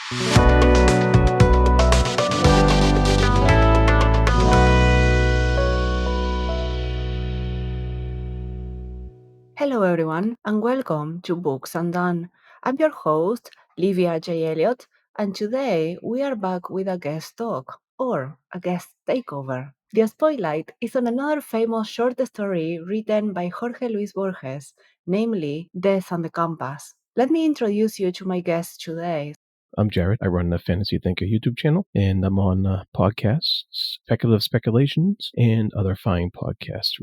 Hello, everyone, and welcome to Books Undone. I'm your host, Livia J. Elliot, and today we are back with a guest talk, or a guest takeover. The spotlight is on another famous short story written by Jorge Luis Borges, namely Death on the Compass. Let me introduce you to my guest today. I'm Jarrod. I run the Fantasy Thinker YouTube channel, and I'm on podcasts, Speculative Speculations, and other fine podcasts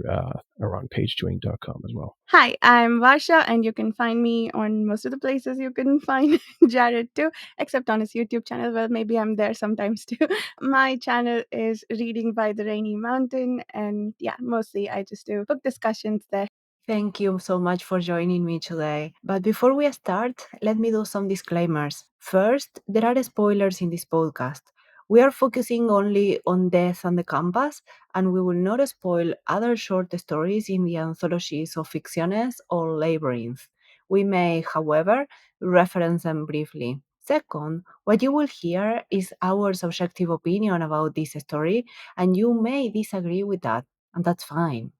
around pagechewing.com as well. Hi, I'm Varsha, and you can find me on most of the places you can find Jarrod too, except on his YouTube channel. Well, maybe I'm there sometimes too. My channel is Reading by the Rainy Mountain, and yeah, mostly I just do book discussions there. Thank you so much for joining me today. But before we start, let me do some disclaimers. First, there are spoilers in this podcast. We are focusing only on Death on the Campus, and we will not spoil other short stories in the anthologies of Ficciones or Labyrinth. We may, however, reference them briefly. Second, what you will hear is our subjective opinion about this story, and you may disagree with that, and that's fine.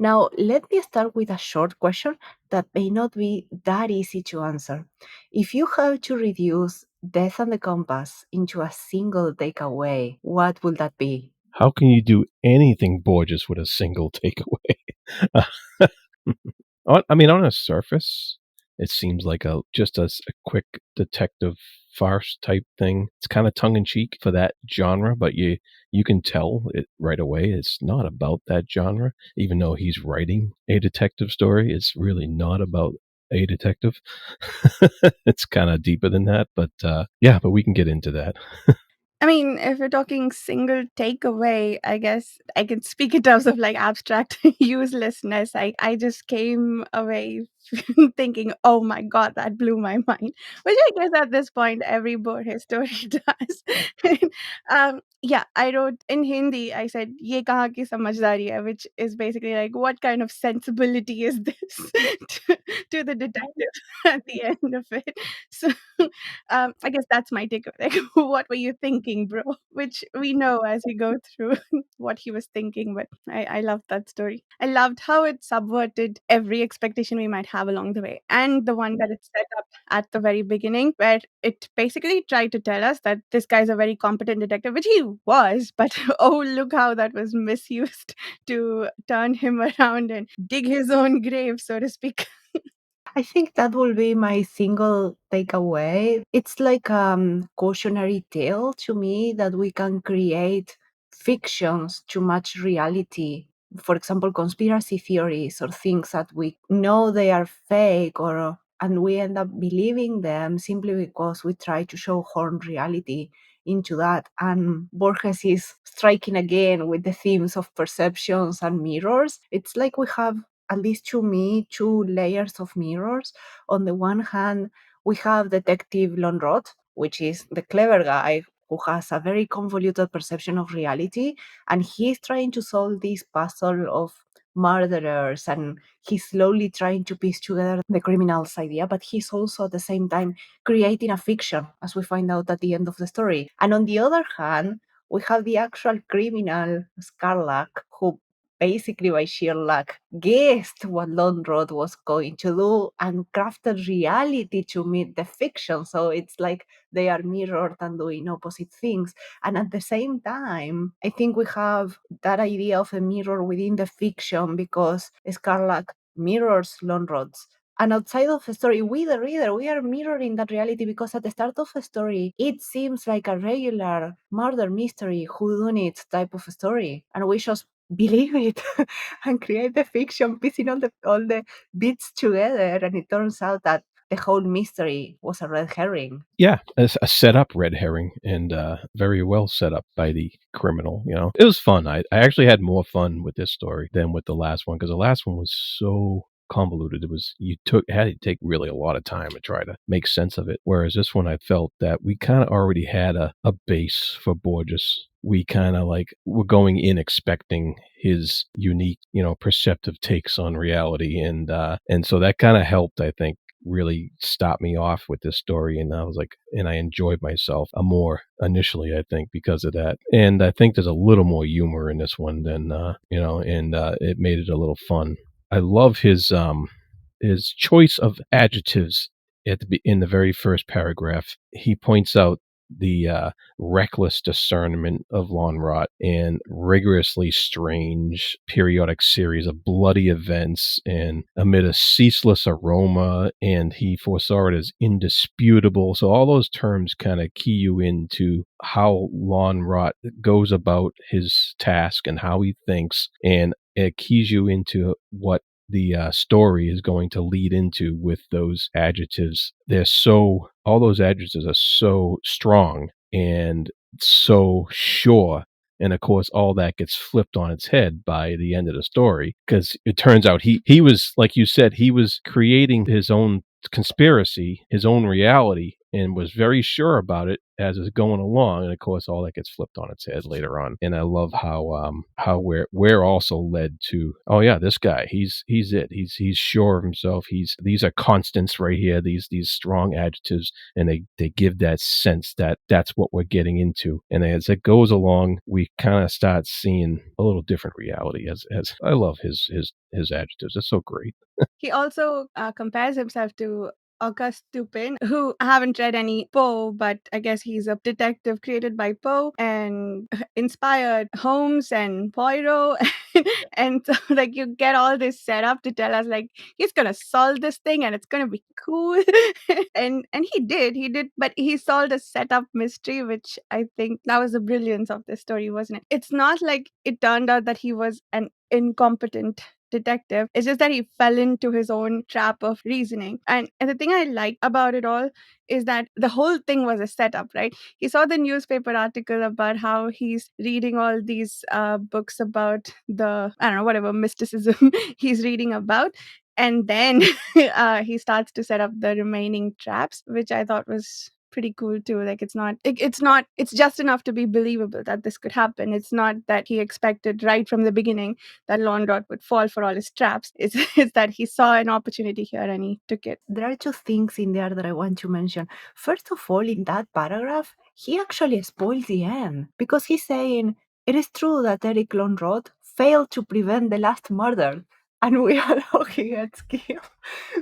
Now, let me start with a short question that may not be that easy to answer. If you have to reduce Death on the Compass into a single takeaway, what would that be? How can you do anything Borges with a single takeaway? On a surface, it seems like just a quick detective farce type thing. It's kind of tongue in cheek for that genre, but you can tell it right away. It's not about that genre, even though he's writing a detective story. It's really not about a detective. It's kind of deeper than that, but but we can get into that. I mean, if we're talking single takeaway, I guess I can speak in terms of like abstract uselessness. I just came away thinking, oh my God, that blew my mind. Which I guess at this point, every Borges story does. Yeah, I wrote in Hindi, I said, ye kaha ki samajhdari hai, which is basically like, what kind of sensibility is this to the detective at the end of it? So I guess that's my take. Like, what were you thinking, bro? Which we know as we go through what he was thinking, but I loved that story. I loved how it subverted every expectation we might have along the way. And the one that it set up at the very beginning, where it basically tried to tell us that this guy's a very competent detective, which he was, but oh, look how that was misused to turn him around and dig his own grave, so to speak. I think that will be my single takeaway. It's like a cautionary tale to me that we can create fictions to match reality. For example, conspiracy theories or things that we know they are fake or and we end up believing them simply because we try to shoehorn reality into that. And Borges is striking again with the themes of perceptions and mirrors. It's like we have, at least to me, two layers of mirrors. On the one hand, we have Detective Lonrod, which is the clever guy who has a very convoluted perception of reality, and he's trying to solve this puzzle of murderers, and he's slowly trying to piece together the criminal's idea, but he's also at the same time creating a fiction, as we find out at the end of the story. And on the other hand, we have the actual criminal, Scarlac, who basically by sheer luck guessed what Lonrod was going to do and crafted reality to meet the fiction. So it's like they are mirrored and doing opposite things. And at the same time, I think we have that idea of a mirror within the fiction because Scarlac mirrors Lonrod's. And outside of the story, we, the reader, we are mirroring that reality because at the start of a story, it seems like a regular murder mystery, whodunit type of story. And we just believe it and create the fiction, piecing all the bits together. And it turns out that the whole mystery was a red herring. Yeah, a set up red herring and very well set up by the criminal. It was fun. I actually had more fun with this story than with the last one because the last one was so convoluted. It was had to take really a lot of time to try to make sense of it. Whereas this one, I felt that we kind of already had a base for Borges. We kind of were going in expecting his unique, perceptive takes on reality, and so that kind of helped, I think, really stopped me off with this story, and I was like, and I enjoyed myself more initially, I think, because of that. And I think there's a little more humor in this one than and it made it a little fun. I love his choice of adjectives in the very first paragraph. He points out the reckless discernment of Lonrot and rigorously strange periodic series of bloody events, and amid a ceaseless aroma, and he foresaw it as indisputable. So all those terms kind of key you into how Lonrot goes about his task and how he thinks, and it keys you into what the story is going to lead into with those adjectives. All those adjectives are so strong and so sure. And of course, all that gets flipped on its head by the end of the story, because it turns out he was, like you said, he was creating his own conspiracy, his own reality, and was very sure about it as it's going along. And of course, all that gets flipped on its head later on. And I love how we're also led to, oh yeah, this guy, he's it. He's sure of himself. These are constants right here. These strong adjectives, and they give that sense that that's what we're getting into. And as it goes along, we kind of start seeing a little different reality. As I love his adjectives. It's so great. He also compares himself to August Dupin, who I haven't read any Poe, but I guess he's a detective created by Poe and inspired Holmes and Poirot. And so, like, you get all this set up to tell us, like, he's gonna solve this thing and it's gonna be cool. And he did, but he solved a setup mystery, which I think that was the brilliance of this story, wasn't it? It's not like it turned out that he was an incompetent detective. It's just that he fell into his own trap of reasoning. And the thing I like about it all is that the whole thing was a setup, right? He saw the newspaper article about how he's reading all these books about the, I don't know, whatever mysticism he's reading about. And then he starts to set up the remaining traps, which I thought was pretty cool too. Like, it's just enough to be believable that this could happen. It's not that he expected right from the beginning that Lonrot would fall for all his traps. It's that he saw an opportunity here and he took it. There are two things in there that I want to mention. First of all, in that paragraph, he actually spoils the end, because he's saying it is true that Eric Lonrot failed to prevent the last murder, and we all know he gets killed.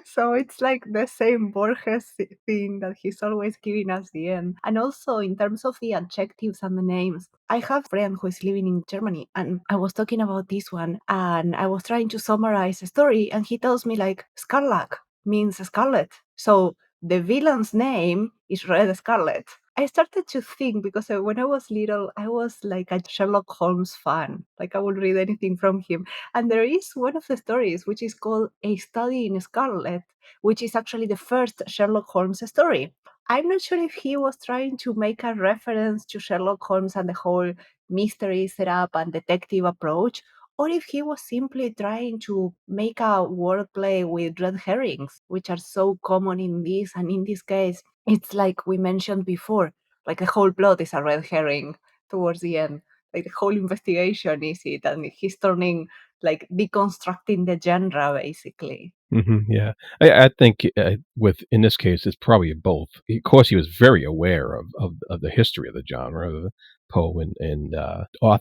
So it's like the same Borges thing that he's always giving us the end. And also, in terms of the adjectives and the names, I have a friend who is living in Germany, and I was talking about this one, and I was trying to summarize the story, and he tells me, like, Scarlac means scarlet. So the villain's name is Red Scarlet. I started to think, because when I was little, I was like a Sherlock Holmes fan. Like, I would read anything from him. And there is one of the stories which is called A Study in Scarlet, which is actually the first Sherlock Holmes story. I'm not sure if he was trying to make a reference to Sherlock Holmes and the whole mystery setup and detective approach, or if he was simply trying to make a wordplay with red herrings, which are so common in this. And in this case, it's like we mentioned before, like the whole plot is a red herring towards the end. Like the whole investigation is it, and he's turning, like, deconstructing the genre, basically. Yeah, I think in this case, it's probably both. Of course, he was very aware of the history of the genre, of Poe and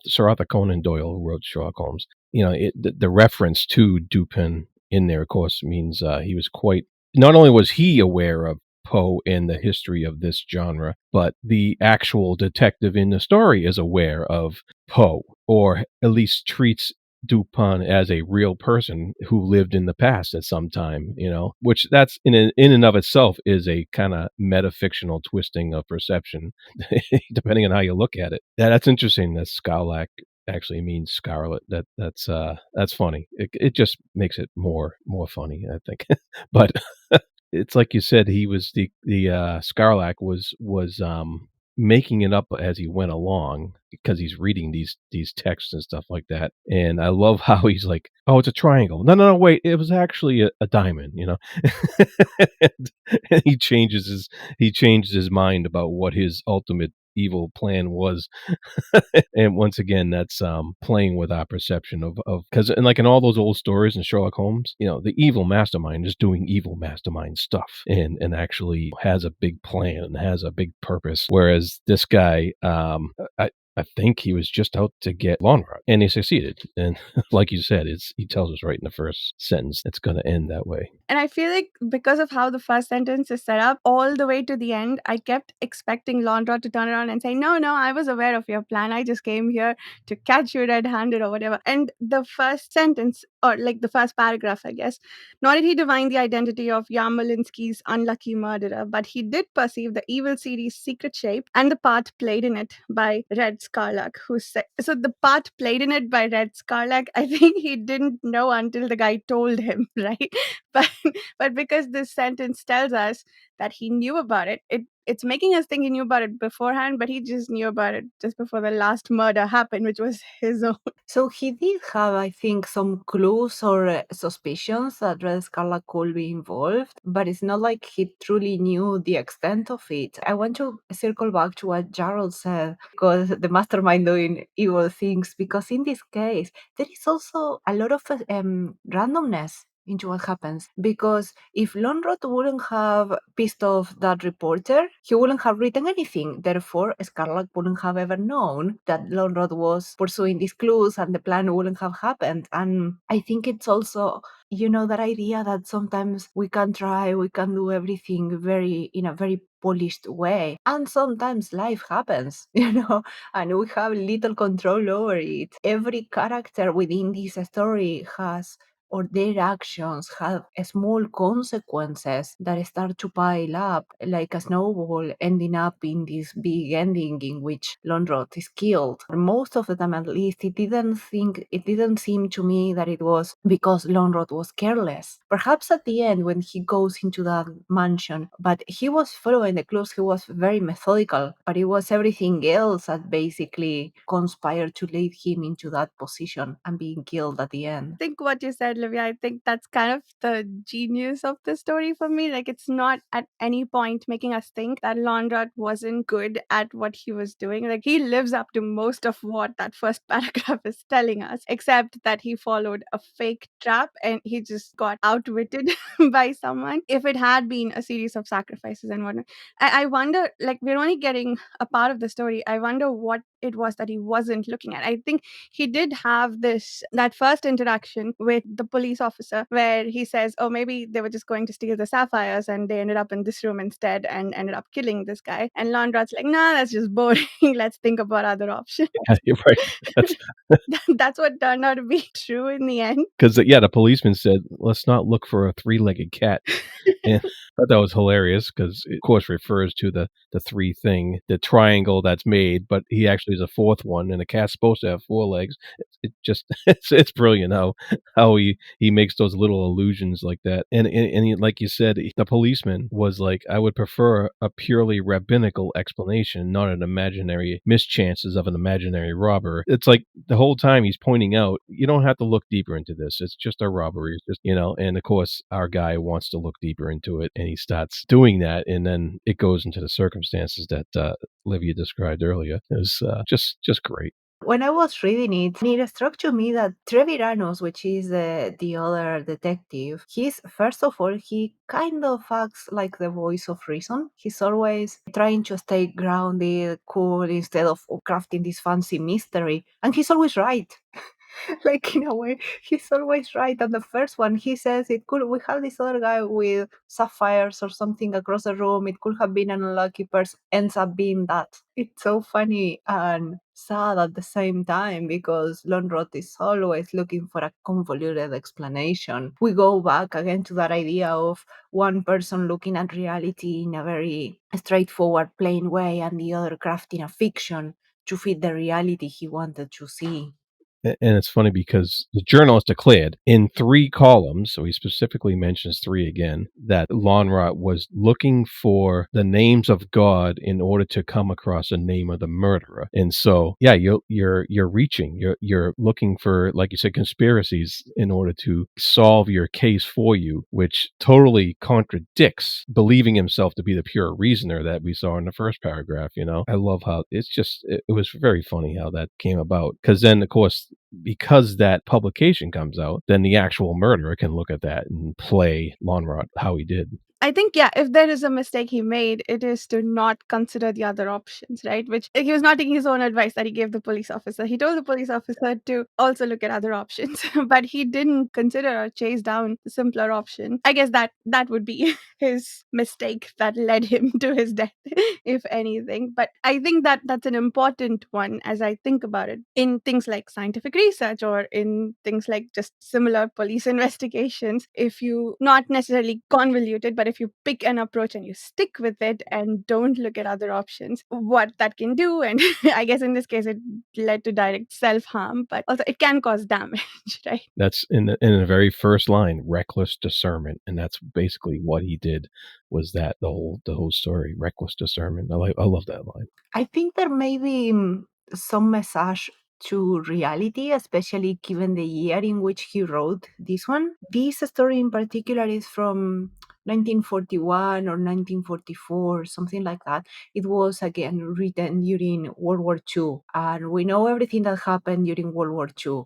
Sir Arthur Conan Doyle, who wrote Sherlock Holmes. The reference to Dupin in there, of course, means he was quite. Not only was he aware of Poe and the history of this genre, but the actual detective in the story is aware of Poe, or at least treats Dupin as a real person who lived in the past at some time, which that's in and of itself is a kind of metafictional twisting of perception, depending on how you look at it. That's interesting that Scarlac actually means scarlet. That's funny. It just makes it more funny, I think. But it's like you said, he was the Scarlac was making it up as he went along, because he's reading these texts and stuff like that. And I love how he's like, oh, it's a triangle. No, wait, it was actually a diamond, and he changes his mind about what his ultimate evil plan was. And once again, that's playing with our perception of because and like in all those old stories in Sherlock Holmes, the evil mastermind is doing evil mastermind stuff and actually has a big plan and has a big purpose. Whereas this guy, I think he was just out to get Lawnrod, and he succeeded. And like you said, he tells us right in the first sentence it's going to end that way. And I feel like because of how the first sentence is set up, all the way to the end, I kept expecting Laundra to turn around and say, no, I was aware of your plan. I just came here to catch you red-handed or whatever. And the first sentence, or like the first paragraph, I guess, nor did he divine the identity of Yarmolinsky's unlucky murderer, but he did perceive the evil series' secret shape and the part played in it by Red Scarlac, who said, so the part played in it by Red Scarlac, I think he didn't know until the guy told him, right? But but because this sentence tells us that he knew about it, it's making us think he knew about it beforehand, but he just knew about it just before the last murder happened, which was his own. So he did have, I think, some clues or suspicions that Red Scarlet could be involved, but it's not like he truly knew the extent of it. I want to circle back to what Jarrod said, because the mastermind doing evil things, because in this case, there is also a lot of randomness into what happens. Because if Lonrod wouldn't have pissed off that reporter, he wouldn't have written anything. Therefore, Scarlett wouldn't have ever known that Lonrod was pursuing these clues and the plan wouldn't have happened. And I think it's also, that idea that sometimes we can do everything in a very polished way. And sometimes life happens, and we have little control over it. Every character within this story has or their actions have small consequences that start to pile up like a snowball, ending up in this big ending in which Lonrod is killed. Most of the time, at least, it didn't seem to me that it was because Lonrod was careless. Perhaps at the end when he goes into that mansion, but he was following the clues, he was very methodical, but it was everything else that basically conspired to lead him into that position and being killed at the end. I think what you said, Livia, I think that's kind of the genius of the story for me. Like, it's not at any point making us think that Laundrat wasn't good at what he was doing. Like, he lives up to most of what that first paragraph is telling us, except that he followed a fake trap and he just got outwitted by someone. If it had been a series of sacrifices and whatnot, I wonder, like, we're only getting a part of the story. I wonder what it was that he wasn't looking at. I think he did have that first interaction with the police officer where he says, oh, maybe they were just going to steal the sapphires and they ended up in this room instead and ended up killing this guy. And Laundrat's like, nah, that's just boring. Let's think about other options. Yeah, you're right. That's what turned out to be true in the end. Because the policeman said, "Let's not look for a three-legged cat." And I thought that was hilarious because it, of course, refers to the three thing, the triangle that's made, but he actually is a fourth one, and the cat's supposed to have four legs. It just it's brilliant how he makes those little allusions like that. And like you said, the policeman was like, "I would prefer a purely rabbinical explanation, not an imaginary mischances of an imaginary robber." It's like the whole time he's pointing out, you don't have to look deeper into this. It's just a robbery. It's just, and of course our guy wants to look deeper into it and he starts doing that. And then it goes into the circumstances that Livia described earlier. It was just great. When I was reading it struck to me that Treviranus, which is the other detective, first of all, he kind of acts like the voice of reason. He's always trying to stay grounded, cool, instead of crafting this fancy mystery. And he's always right. Like, in a way, he's always right. On the first one, he says we have this other guy with sapphires or something across the room. It could have been an unlucky person. Ends up being that. It's so funny and sad at the same time because Lonrod is always looking for a convoluted explanation. We go back again to that idea of one person looking at reality in a very straightforward, plain way and the other crafting a fiction to fit the reality he wanted to see. And it's funny because the journalist declared in 3 columns, so he specifically mentions 3 again, that Lonrot was looking for the names of God in order to come across the name of the murderer. And so, yeah, you're reaching, you're looking for, like you said, conspiracies in order to solve your case for you, which totally contradicts believing himself to be the pure reasoner that we saw in the first paragraph. I love how it was very funny how that came about, because then, of course, because that publication comes out, then the actual murderer can look at that and play Lonrot how he did. I think, yeah, if there is a mistake he made, it is to not consider the other options, right? Which he was not taking his own advice that he gave the police officer. He told the police officer to also look at other options, but he didn't consider or chase down the simpler option. I guess that would be his mistake that led him to his death, if anything. But I think that that's an important one as I think about it in things like scientific research or in things like just similar police investigations. If you not necessarily convolute it, but if you pick an approach and you stick with it and don't look at other options, what that can do, and I guess in this case it led to direct self-harm, but also it can cause damage, right? That's in the very first line, reckless discernment, and that's basically what he did. Was that the whole story, reckless discernment? I love that line. I think there may be some message to reality, especially given the year in which he wrote this one. This story in particular is from 1941 or 1944, something like that. It was again written during World War II, and we know everything that happened during World War II.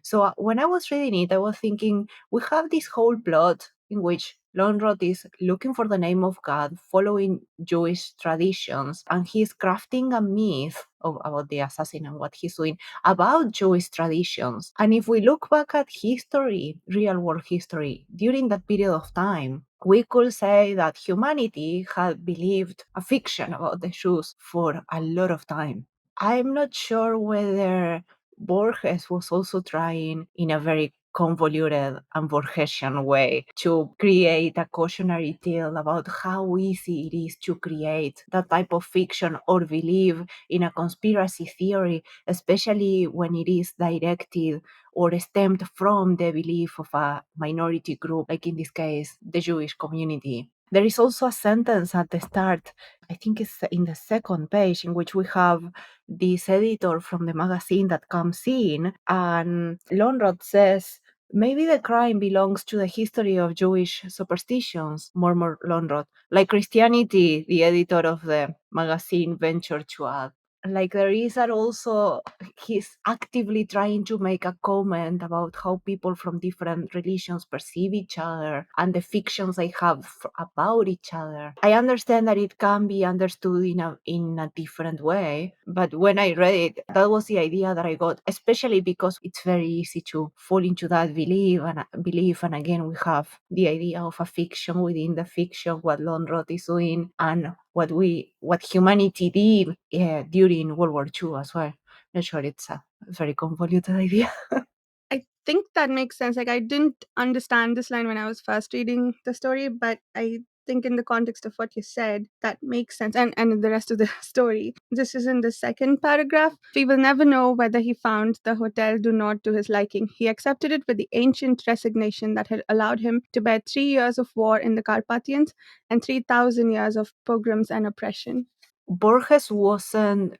So when I was reading it, I was thinking we have this whole plot in which Lonrod is looking for the name of God, following Jewish traditions, and he's crafting a myth about the assassin and what he's doing about Jewish traditions. And if we look back at history, real world history, during that period of time, we could say that humanity had believed a fiction about the Jews for a lot of time. I'm not sure whether Borges was also trying in a very convoluted and Borgesian way to create a cautionary tale about how easy it is to create that type of fiction or believe in a conspiracy theory, especially when it is directed or stemmed from the belief of a minority group, like in this case, the Jewish community. There is also a sentence at the start, I think it's in the second page, in which we have this editor from the magazine that comes in, and Lonrod says, maybe the crime belongs to the history of Jewish superstitions, murmured Lonrod. Like Christianity, the editor of the magazine ventured to add. Like there is that also, he's actively trying to make a comment about how people from different religions perceive each other and the fictions they have about each other. I understand that it can be understood in a different way, but when I read it, that was the idea that I got, especially because it's very easy to fall into that belief, and again we have the idea of a fiction within the fiction, what Lonrod is doing and what humanity did during World War II as well. Not sure, it's a very convoluted idea. I think that makes sense. Like, I didn't understand this line when I was first reading the story, but I think in the context of what you said, that makes sense. And in the rest of the story, this is in the second paragraph. We will never know whether he found the hotel do not to his liking. He accepted it with the ancient resignation that had allowed him to bear 3 years of war in the Carpathians and 3,000 years of pogroms and oppression. Borges wasn't.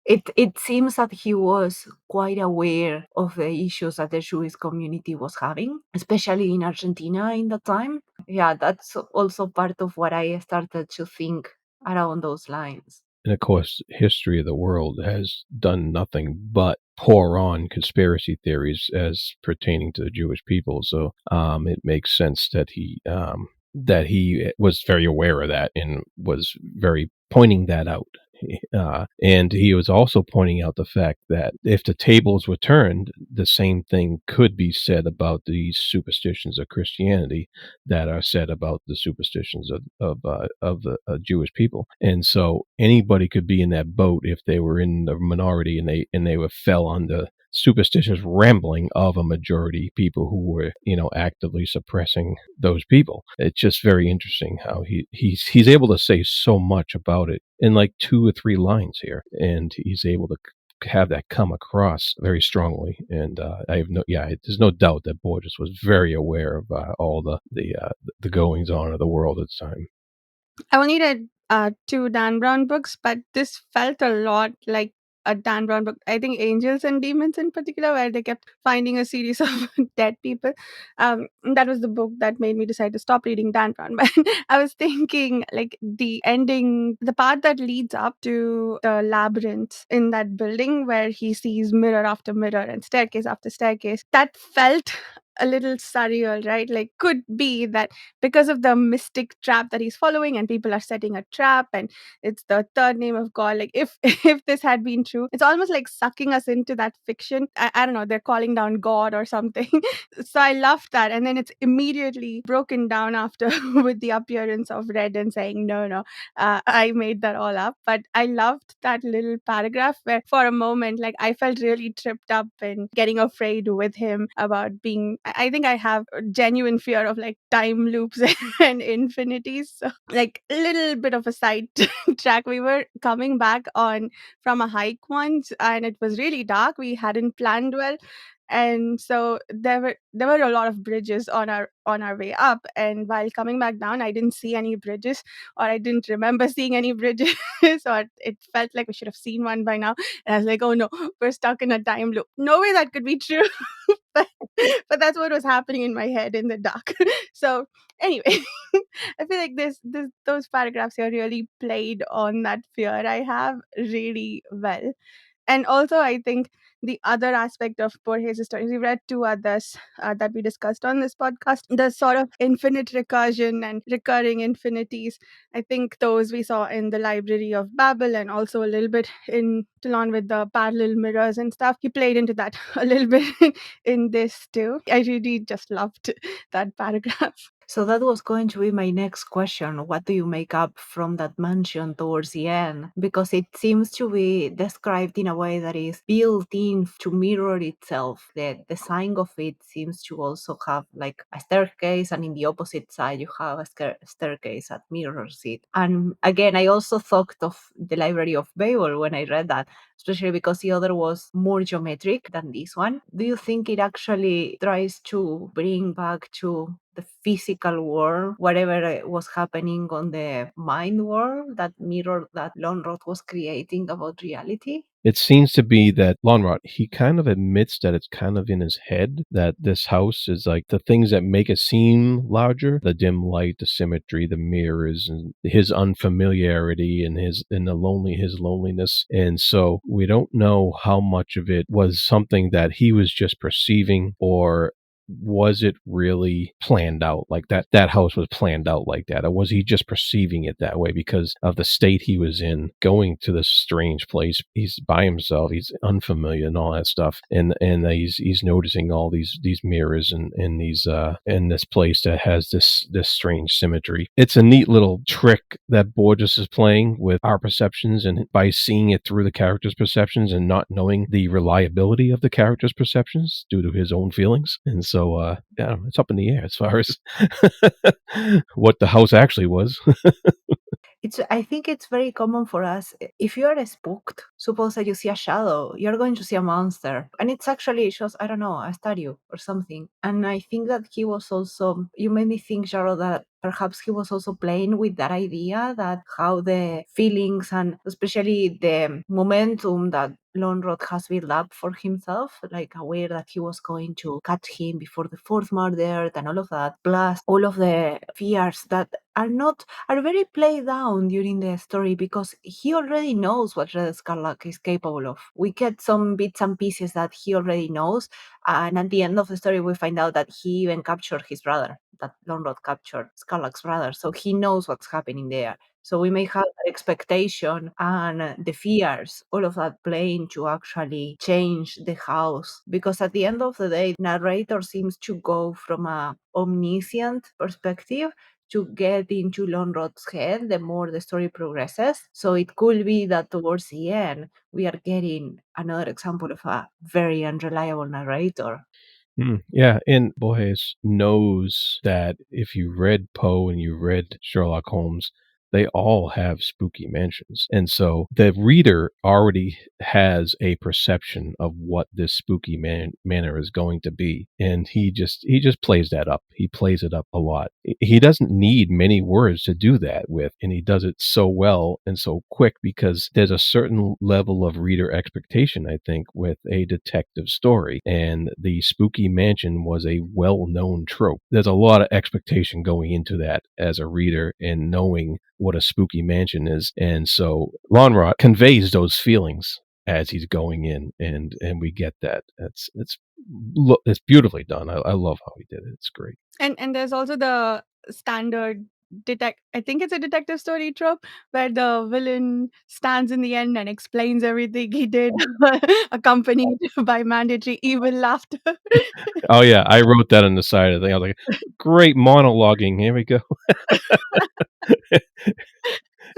It seems that he was quite aware of the issues that the Jewish community was having, especially in Argentina in that time. Yeah, that's also part of what I started to think around those lines. And of course, history of the world has done nothing but pour on conspiracy theories as pertaining to the Jewish people. So it makes sense that he was very aware of that and was very pointing that out. And he was also pointing out the fact that if the tables were turned, the same thing could be said about these superstitions of Christianity that are said about the superstitions of the Jewish people. And so anybody could be in that boat if they were in the minority and they were fell under superstitious rambling of a majority people who were, actively suppressing those people. It's just very interesting how he's able to say so much about it in like 2 or 3 lines here, and he's able to have that come across very strongly. And there's no doubt that Borges was very aware of all the goings on of the world at the time. I only read two Dan Brown books, but this felt a lot like a Dan Brown book. I think Angels and Demons in particular, where they kept finding a series of dead people. That was the book that made me decide to stop reading Dan Brown. But I was thinking, like, the ending, the part that leads up to the labyrinth in that building where he sees mirror after mirror and staircase after staircase, that felt a little surreal, right? Like, could be that because of the mystic trap that he's following and people are setting a trap and it's the third name of god, like, if if this had been true, it's almost like sucking us into that fiction. I don't know, they're calling down god or something. So I loved that, and then it's immediately broken down after with the appearance of Red and saying no, I made that all up. But I loved that little paragraph where for a moment, like, I felt really tripped up and getting afraid with him about being, I think I have a genuine fear of like time loops and infinities. So, like, a little bit of a side track. We were coming back on from a hike once and it was really dark. We hadn't planned well. And so there were a lot of bridges on our way up, and while coming back down I didn't see any bridges, or I didn't remember seeing any bridges, or it felt like we should have seen one by now. And I was like, oh no, we're stuck in a time loop. No way that could be true. but, but that's what was happening in my head in the dark. So anyway, I feel like this those paragraphs here really played on that fear I have really well. And also, I think the other aspect of Borges' stories, we read two others that we discussed on this podcast, the sort of infinite recursion and recurring infinities. I think those we saw in the Library of Babel and also a little bit in Toulon with the parallel mirrors and stuff. He played into that a little bit in this too. I really just loved that paragraph. So that was going to be my next question. What do you make up from that mansion towards the end? Because it seems to be described in a way that is built in to mirror itself. The design of it seems to also have like a staircase, and in the opposite side, you have a staircase that mirrors it. And again, I also thought of the Library of Babel when I read that, especially because the other was more geometric than this one. Do you think it actually tries to bring back to the physical world, whatever was happening on the mind world, that mirror that Lonrod was creating about reality? It seems to be that Lonrod, he kind of admits that it's kind of in his head that this house is like the things that make it seem larger, the dim light, the symmetry, the mirrors, and his unfamiliarity and his loneliness. And so we don't know how much of it was something that he was just perceiving, or was it really planned out like that house was planned out like that, or was he just perceiving it that way because of the state he was in, going to this strange place? He's by himself, he's unfamiliar and all that stuff, and he's noticing all these mirrors and these in this place that has this strange symmetry. It's a neat little trick that Borges is playing with our perceptions, and by seeing it through the character's perceptions and not knowing the reliability of the character's perceptions due to his own feelings. And so it's up in the air as far as what the house actually was. I think it's very common for us. If you are spooked, suppose that you see a shadow, you're going to see a monster. And it's actually just, I don't know, a statue or something. And I think that he was also, you made me think, Jarrod, that perhaps he was also playing with that idea that how the feelings and especially the momentum that Lonrod has built up for himself, like aware that he was going to catch him before the fourth murder and all of that, plus all of the fears that are very played down during the story because he already knows what Red Scarlet is capable of. We get some bits and pieces that he already knows, and at the end of the story, we find out that he even captured his brother, that Lonrod captured Scarlet's brother, so he knows what's happening there. So we may have that expectation and the fears, all of that playing to actually change the house. Because at the end of the day, narrator seems to go from a omniscient perspective to get into Lonrod's head the more the story progresses. So it could be that towards the end, we are getting another example of a very unreliable narrator. Yeah, and Borges knows that if you read Poe and you read Sherlock Holmes, they all have spooky mansions. And so the reader already has a perception of what this spooky manor is going to be. And he just plays that up. He plays it up a lot. He doesn't need many words to do that with, and he does it so well and so quick because there's a certain level of reader expectation, I think, with a detective story. And the spooky mansion was a well-known trope. There's a lot of expectation going into that as a reader and knowing what a spooky mansion is. And so Lonrot conveys those feelings as he's going in, and we get that. It's beautifully done. I love how he did it. It's great. And there's also the standard I think it's a detective story trope where the villain stands in the end and explains everything he did, accompanied by mandatory evil laughter. Oh yeah, I wrote that on the side of the thing. I was like, great monologuing. Here we go.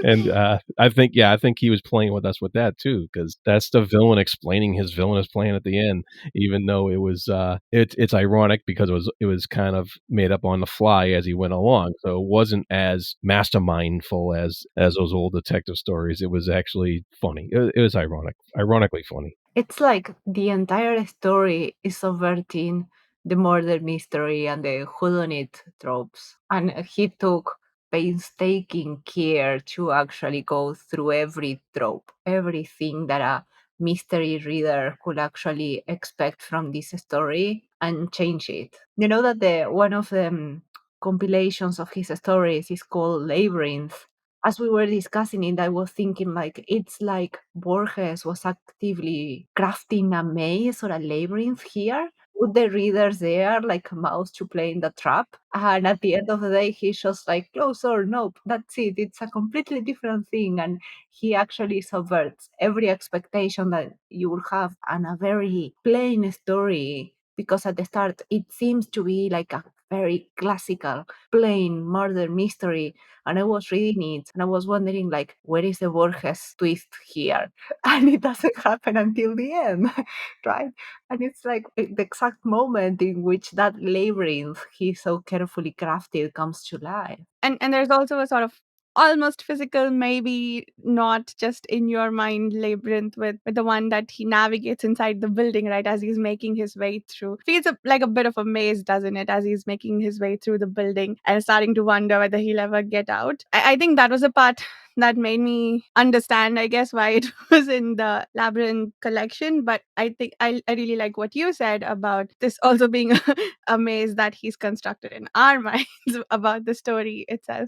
And I think he was playing with us with that too, because that's the villain explaining his villainous plan at the end, even though it was it's ironic because it was kind of made up on the fly as he went along, so it wasn't as mastermindful as those old detective stories. It was actually funny. It was ironically funny. It's like the entire story is subverting the murder mystery and the whodunit tropes. And he took painstaking care to actually go through every trope, everything that a mystery reader could actually expect from this story and change it. You know that the one of the compilations of his stories is called Labyrinth. As we were discussing it, I was thinking like it's like Borges was actively crafting a maze or a labyrinth here. Put the readers there like a mouse to play in the trap. And at the end of the day, he's just like, close or nope, that's it. It's a completely different thing. And he actually subverts every expectation that you would have on a very plain story. Because at the start, it seems to be like a very classical, plain murder mystery, and I was reading it and I was wondering like where is the Borges twist here? And it doesn't happen until the end, right? And it's like the exact moment in which that labyrinth he so carefully crafted comes to life. And there's also a sort of almost physical, maybe not just in your mind, labyrinth with the one that he navigates inside the building, right, as he's making his way through. Feels like a bit of a maze, doesn't it, as he's making his way through the building and starting to wonder whether he'll ever get out. I think that was a part that made me understand, I guess, why it was in the Labyrinth collection. But I think I really like what you said about this also being a maze that he's constructed in our minds about the story itself.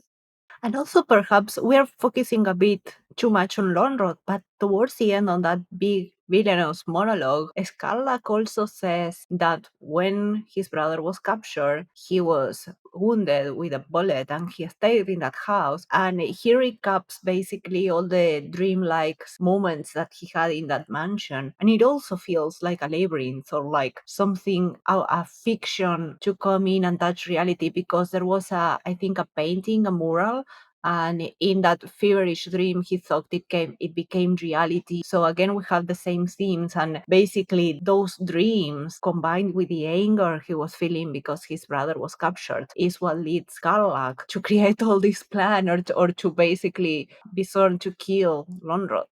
And also, perhaps we are focusing a bit too much on Lonrod, but towards the end, on that big villainous monologue, Scarlac also says that when his brother was captured, he was wounded with a bullet and he stayed in that house. And he recaps basically all the dreamlike moments that he had in that mansion. And it also feels like a labyrinth or like something, a fiction to come in and touch reality, because there was I think, a painting, a mural, and in that feverish dream he thought it became reality. So again we have the same themes, and basically those dreams combined with the anger he was feeling because his brother was captured is what leads Karlak to create all this plan, or to basically be sworn to kill Lonrod.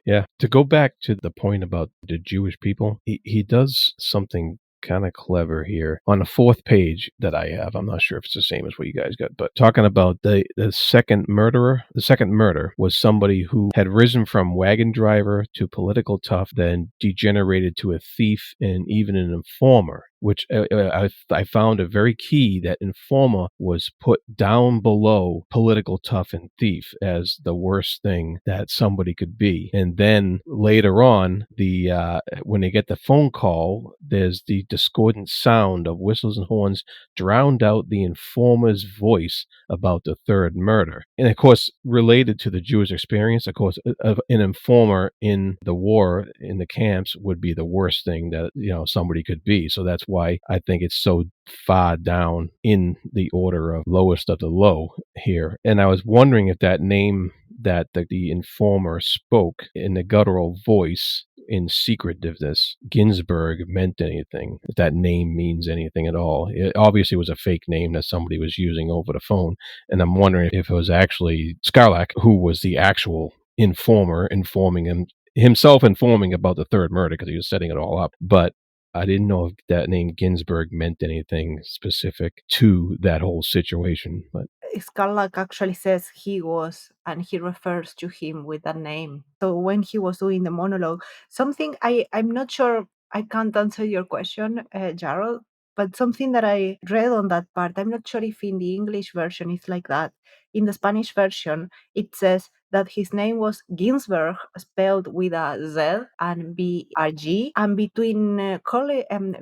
Yeah, to go back to the point about the Jewish people, he does something kind of clever here on the fourth page that I have. I'm not sure if it's the same as what you guys got, but talking about the second murderer. The second murder was somebody who had risen from wagon driver to political tough, then degenerated to a thief and even an informer, which I found it very key that informer was put down below political tough and thief as the worst thing that somebody could be. And then later on, when they get the phone call, there's the discordant sound of whistles and horns drowned out the informer's voice about the third murder. And of course, related to the Jewish experience, of course, an informer in the war, in the camps, would be the worst thing that somebody could be. So that's why I think it's so far down in the order of lowest of the low here. And I was wondering if that name that the informer spoke in the guttural voice in secretiveness Ginsburg meant anything, if that name means anything at all. It obviously was a fake name that somebody was using over the phone. And I'm wondering if it was actually Scarlac who was the actual informer informing himself informing about the third murder because he was setting it all up. But I didn't know if that name Ginsburg meant anything specific to that whole situation. But Scarlac actually says he was, and he refers to him with that name. So when he was doing the monologue, something I'm not sure, I can't answer your question, Jarrod, but something that I read on that part, I'm not sure if in the English version it's like that. In the Spanish version, it says that his name was Ginsberg, spelled with a Z and BRG, and between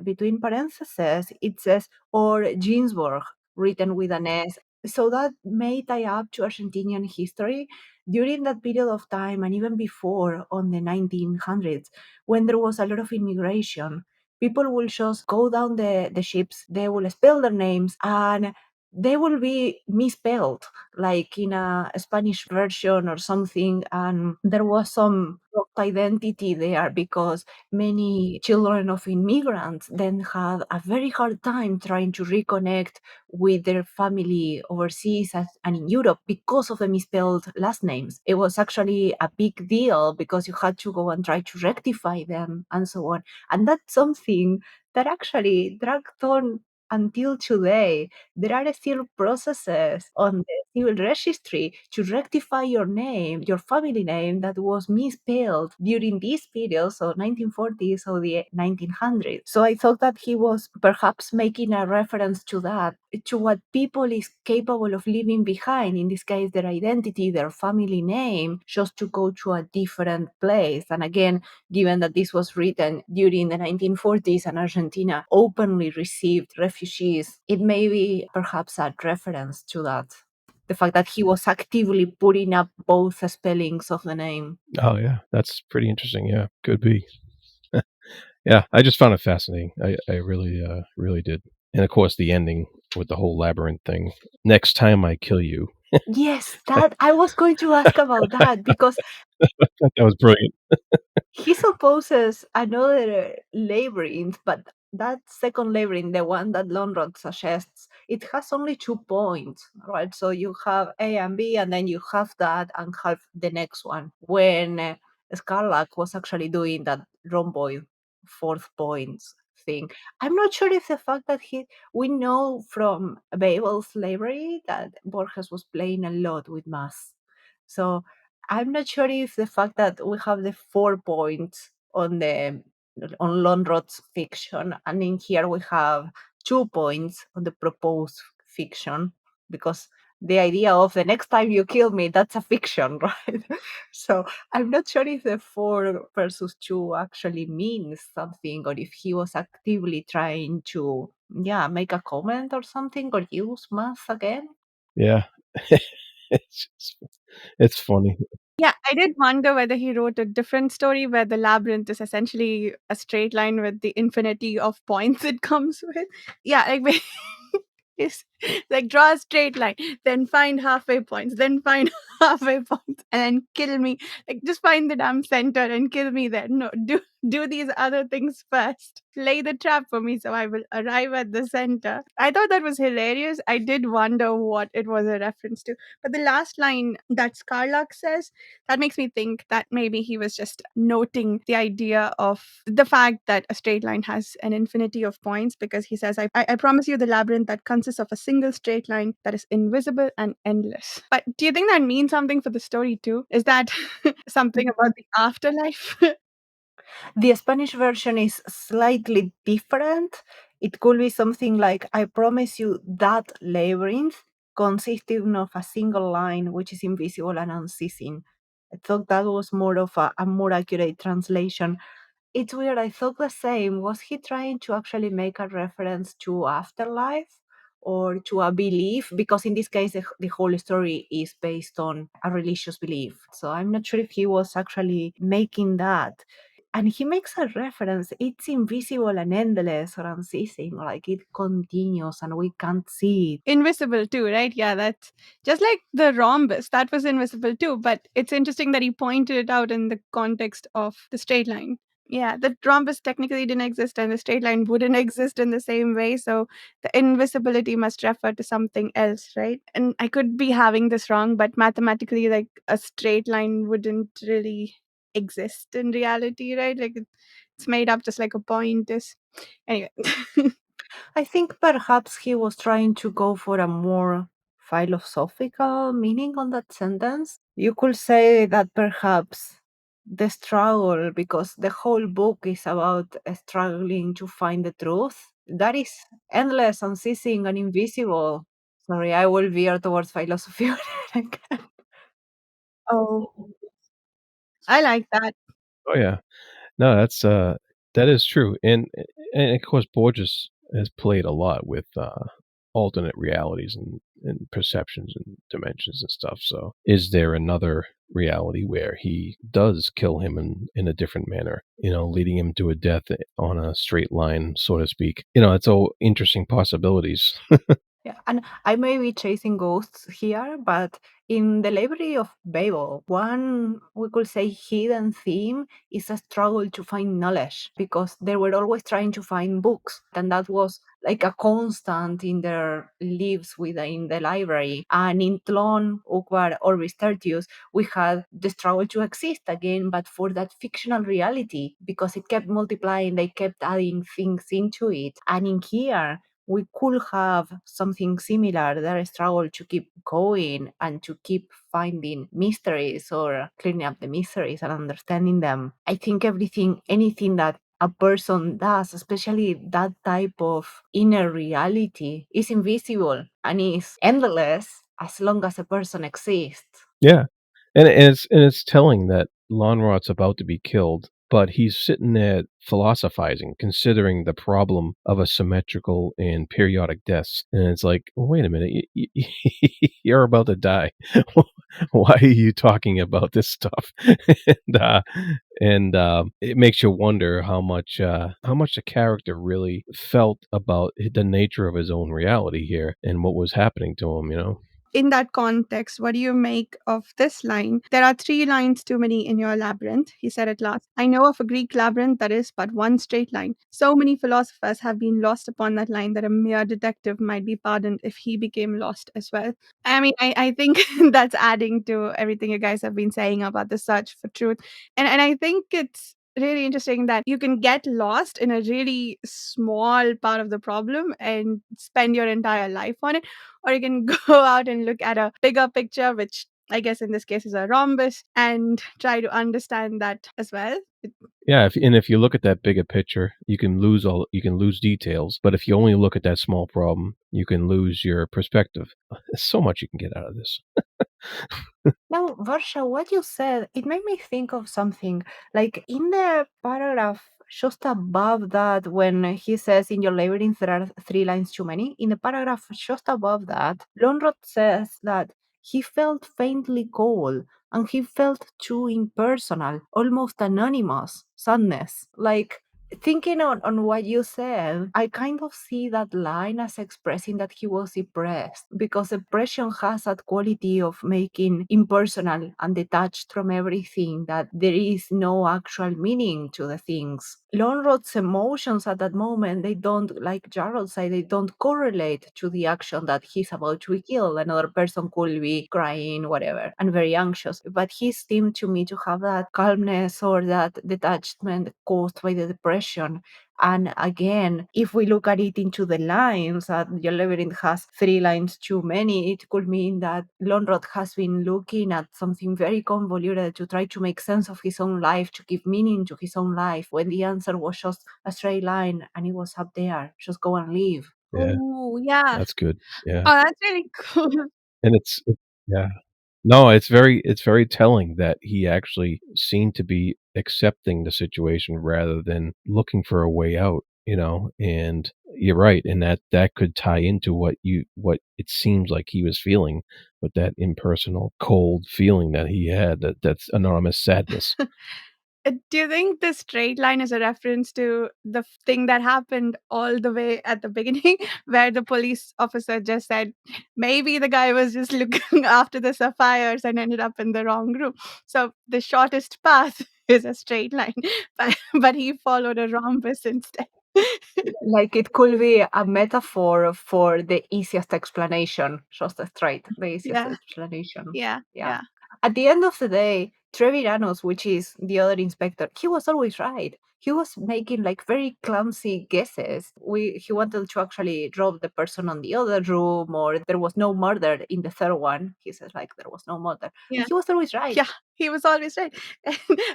between parentheses it says or Ginsburg, written with an S. So that may tie up to Argentinian history during that period of time and even before on the 1900s when there was a lot of immigration. People will just go down the ships, they will spell their names, and they will be misspelled, like in a Spanish version or something. And there was some lost identity there because many children of immigrants then had a very hard time trying to reconnect with their family overseas and in Europe because of the misspelled last names. It was actually a big deal because you had to go and try to rectify them and so on. And that's something that actually dragged on until today. There are still processes on the civil registry to rectify your name, your family name that was misspelled during this period, so 1940s or the 1900s. So I thought that he was perhaps making a reference to that, to what people is capable of leaving behind, in this case their identity, their family name, just to go to a different place. And again, given that this was written during the 1940s and Argentina openly received refugees, it may be perhaps a reference to that. The fact that he was actively putting up both spellings of the name. oh yeah, that's pretty interesting. Yeah, could be. Yeah, I just found it fascinating. I really, really did. And of course, the ending with the whole labyrinth thing. Next time I kill you. Yes, that I was going to ask about that because That was brilliant. he supposes another labyrinth, but that second labyrinth, the one that Lonrod suggests, it has only 2 points, right? So you have A and B, and then you have that and have the next one. When Scarlac was actually doing that rhomboid 4 points thing. I'm not sure if the fact that we know from Babel's library that Borges was playing a lot with math. So I'm not sure if the fact that we have the 4 points on Lonrod's fiction, and in here we have 2 points on the proposed fiction, because the idea of the next time you kill me, that's a fiction, right? So I'm not sure if the 4 versus 2 actually means something, or if he was actively trying to, yeah, make a comment or something, or use math again. Yeah. it's just, it's funny. Yeah, I did wonder whether he wrote a different story where the labyrinth is essentially a straight line with the infinity of points it comes with. Yeah, like it's like draw a straight line, then find halfway points, then find halfway points, and then kill me. Like just find the damn center and kill me there. No, do these other things first. Lay the trap for me so I will arrive at the center. I thought that was hilarious. I did wonder what it was a reference to. But the last line that Scarlac says, that makes me think that maybe he was just noting the idea of the fact that a straight line has an infinity of points, because he says, I promise you the labyrinth that consists of a single straight line that is invisible and endless. But do you think that means something for the story too? Is that something about the afterlife? The Spanish version is slightly different. It could be something like, I promise you that labyrinth consisting of a single line which is invisible and unceasing. I thought that was more of a more accurate translation. It's weird, I thought the same. Was he trying to actually make a reference to afterlife or to a belief? Because in this case, the whole story is based on a religious belief. So I'm not sure if he was actually making that. And he makes a reference, it's invisible and endless or unceasing, like it continues and we can't see it. Invisible too, right? Yeah, that's just like the rhombus. That was invisible too. But it's interesting that he pointed it out in the context of the straight line. Yeah, the rhombus technically didn't exist and the straight line wouldn't exist in the same way. So the invisibility must refer to something else, right? And I could be having this wrong, but mathematically, like a straight line wouldn't really exist in reality, right? Like it's made up just like a point is. Anyway. I think perhaps he was trying to go for a more philosophical meaning on that sentence. You could say that perhaps the struggle, because the whole book is about struggling to find the truth, that is endless, unceasing, and invisible. Sorry, I will veer towards philosophy. Oh, I like that. Oh yeah. No, that is true, and of course Borges has played a lot with alternate realities and perceptions and dimensions and stuff. So, is there another reality where he does kill him in a different manner? Leading him to a death on a straight line, so to speak. It's all interesting possibilities. Yeah, and I may be chasing ghosts here, but in the Library of Babel, one we could say hidden theme is a struggle to find knowledge because they were always trying to find books, and that was like a constant in their lives within the library. And in Tlon, Ukvar, Orbis Tertius, we had the struggle to exist again, but for that fictional reality because it kept multiplying, they kept adding things into it. And in here, we could have something similar, that struggle to keep going and to keep finding mysteries or cleaning up the mysteries and understanding them. I think anything that a person does, especially that type of inner reality, is invisible and is endless as long as a person exists. Yeah, and it's telling that Lonrot's about to be killed, but he's sitting there philosophizing, considering the problem of a symmetrical and periodic deaths, and it's like, wait a minute, you're about to die. Why are you talking about this stuff? And it makes you wonder how much the character really felt about the nature of his own reality here and what was happening to him. In that context, what do you make of this line? There are 3 lines too many in your labyrinth, he said at last. I know of a Greek labyrinth that is but one straight line. So many philosophers have been lost upon that line that a mere detective might be pardoned if he became lost as well. I mean, I think that's adding to everything you guys have been saying about the search for truth. And I think it's really interesting that you can get lost in a really small part of the problem and spend your entire life on it, or you can go out and look at a bigger picture, which I guess in this case is a rhombus, and try to understand that as well. Yeah, if you look at that bigger picture, you can lose details, but if you only look at that small problem, you can lose your perspective. There's so much you can get out of this. Now, Varsha, what you said, it made me think of something. Like in the paragraph just above that, when he says, in your labyrinth, there are 3 lines too many. In the paragraph just above that, Lonrod says that he felt faintly cold and he felt too impersonal, almost anonymous sadness. Like, thinking on what you said, I kind of see that line as expressing that he was depressed because depression has that quality of making impersonal and detached from everything, that there is no actual meaning to the things. Lonrod's emotions at that moment, they don't, like Jarrod said, they don't correlate to the action that he's about to kill. Another person could be crying, whatever, and very anxious. But he seemed to me to have that calmness or that detachment caused by the depression. And again, if we look at it into the lines, that your labyrinth has 3 lines too many, it could mean that Lonrod has been looking at something very convoluted to try to make sense of his own life, to give meaning to his own life, when the answer was just a straight line and it was up there. Just go and live. Yeah, Oh, yeah. that's good. Yeah, Oh, that's really cool. and yeah. No, it's very telling that he actually seemed to be accepting the situation rather than looking for a way out. And you're right, and that could tie into what it seems like he was feeling with that impersonal, cold feeling that he had, that's anonymous sadness. Do you think the straight line is a reference to the thing that happened all the way at the beginning, where the police officer just said maybe the guy was just looking after the sapphires and ended up in the wrong room? So the shortest path is a straight line, but he followed a rhombus instead. Like it could be a metaphor for the easiest explanation, just straight, the easiest Yeah, explanation. yeah, Yeah. yeah. At the end of the day, Treviranus, which is the other inspector, he was always right. He was making like very clumsy guesses. He wanted to actually drop the person on the other room, or there was no murder in the third one. He says like there was no murder, and Yeah. he was always right. Yeah, he was always right.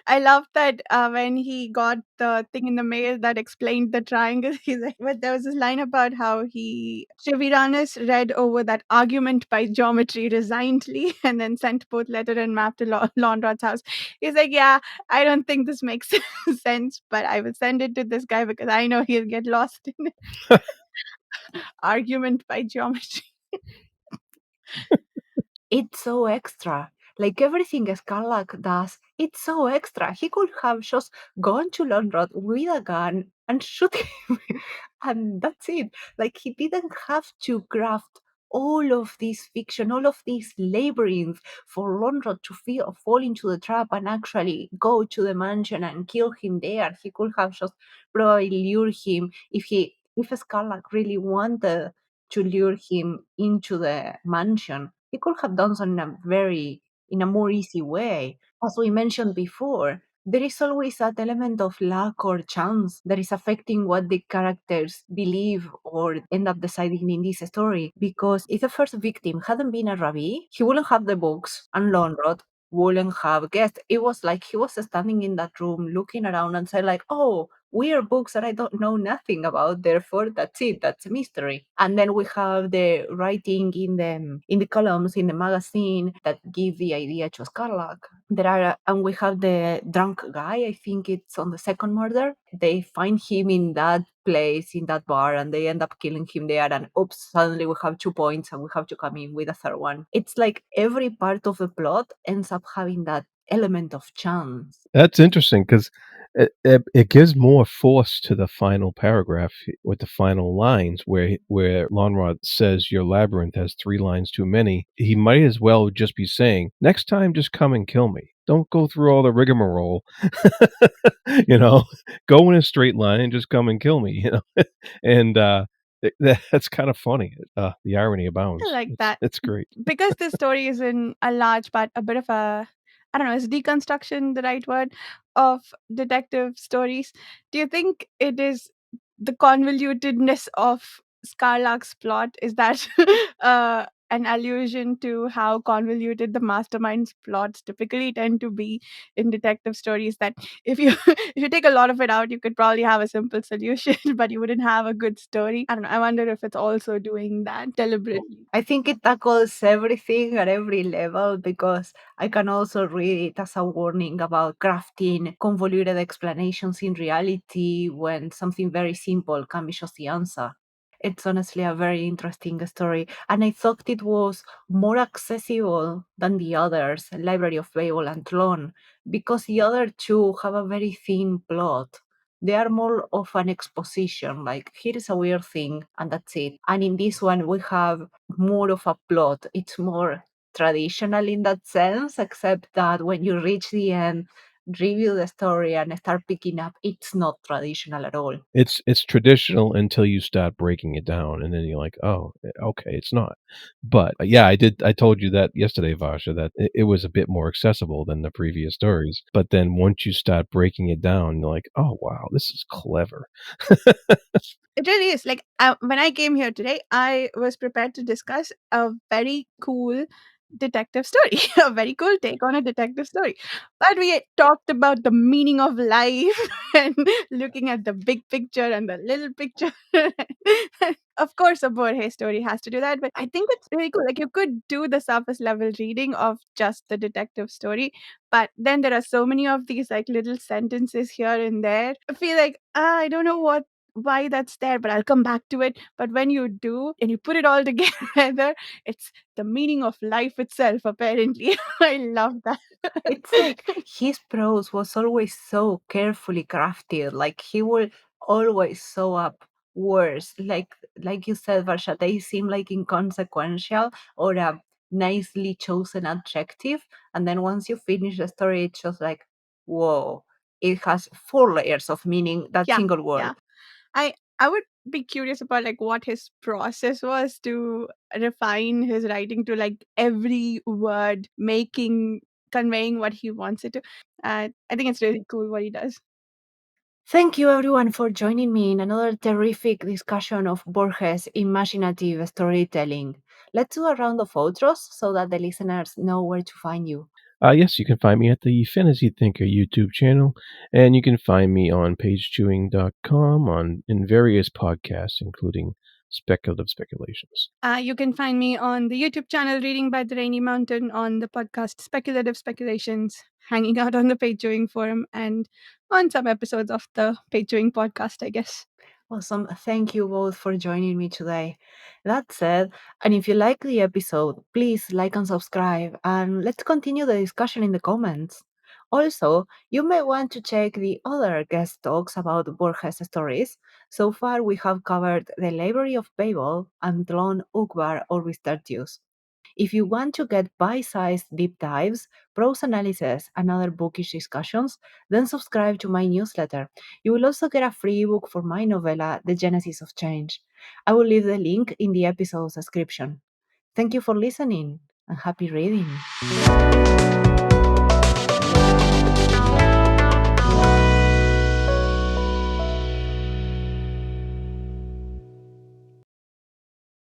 I love that when he got the thing in the mail that explained the triangle. He's like, but there was this line about how Treviranus read over that argument by geometry resignedly and then sent both letter and map to Laundrod's house. He's like, yeah, I don't think this makes sense, but I will send it to this guy because I know he'll get lost in it. Argument by geometry. It's so extra. Like everything Scarlac does, it's so extra. He could have just gone to London with a gun and shoot him, and that's it. Like he didn't have to craft all of this fiction, all of these labyrinth for London to fall into the trap and actually go to the mansion and kill him there. He could have just probably lured him if Scarlac really wanted to lure him into the mansion. He could have done so in a more easy way. As we mentioned before, there is always that element of luck or chance that is affecting what the characters believe or end up deciding in this story. Because if the first victim hadn't been a rabbi, he wouldn't have the books, and Lonrod wouldn't have guessed. It was like he was standing in that room looking around and said like, oh, weird books that I don't know nothing about. Therefore, that's it. That's a mystery. And then we have the writing in the columns in the magazine that give the idea to Scarlac. And we have the drunk guy. I think it's on the second murder. They find him in that place in that bar, and they end up killing him there. And oops, suddenly we have 2 points, and we have to come in with a third one. It's like every part of the plot ends up having that element of chance. That's interesting because it gives more force to the final paragraph with the final lines where Lonrod says your labyrinth has 3 lines too many. He might as well just be saying, next time, just come and kill me. Don't go through all the rigmarole. you know, go in a straight line and just come and kill me. And that's kind of funny. The irony I abounds. like that. It's great. Because this story is in a large part a bit of a, I don't know, is deconstruction the right word, of detective stories? Do you think it is the convolutedness of Scarlac's plot? Is that an allusion to how convoluted the mastermind's plots typically tend to be in detective stories? That if you if you take a lot of it out, you could probably have a simple solution, but you wouldn't have a good story. I don't know. I wonder if it's also doing that deliberately. I think it tackles everything at every level because I can also read it as a warning about crafting convoluted explanations in reality when something very simple can be just the answer. It's honestly a very interesting story, and I thought it was more accessible than the others, Library of Babel and Tlon, because the other two have a very thin plot. They are more of an exposition, like here is a weird thing, and that's it. And in this one, we have more of a plot. It's more traditional in that sense, except that when you reach the end, review the story and start picking up, it's not traditional at all. It's traditional until you start breaking it down, and then you're like, oh, okay, it's not. But yeah, I told you that yesterday, Varsha, that it was a bit more accessible than the previous stories. But then once you start breaking it down, you're like, oh wow, this is clever. It really is. Like when I came here today, I was prepared to discuss a very cool detective story, a very cool take on a detective story. But we talked about the meaning of life and looking at the big picture and the little picture. Of course, a Borges story has to do that, but I think it's really cool. Like you could do the surface level reading of just the detective story, but then there are so many of these like little sentences here and there. I feel like I don't know why that's there, but I'll come back to it. But when you do and you put it all together, it's the meaning of life itself, apparently. I love that. It's like his prose was always so carefully crafted. Like he will always sew up words. Like you said, Varsha, they seem like inconsequential or a nicely chosen adjective. And then once you finish the story, it's just like, whoa. it has 4 layers of meaning, that Yeah, single word. yeah. I would be curious about like what his process was to refine his writing to like every word conveying what he wants it to. I think it's really cool what he does. Thank you everyone for joining me in another terrific discussion of Borges' imaginative storytelling. Let's do a round of outros so that the listeners know where to find you. Yes, you can find me at the Fantasy Thinker YouTube channel, and you can find me on pagechewing.com in various podcasts, including Speculative Speculations. You can find me on the YouTube channel Reading by the Rainy Mountain, on the podcast Speculative Speculations, hanging out on the Page Chewing forum, and on some episodes of the Page Chewing podcast, I guess. Awesome. Thank you both for joining me today. That said, and if you like the episode, please like and subscribe, and let's continue the discussion in the comments. Also, you may want to check the other guest talks about Borges stories. So far, we have covered The Library of Babel and Tlon Ukbar Orbis Tertius. If you want to get bite-sized deep dives, prose analysis, and other bookish discussions, then subscribe to my newsletter. You will also get a free ebook for my novella, The Genesis of Change. I will leave the link in the episode's description. Thank you for listening and happy reading.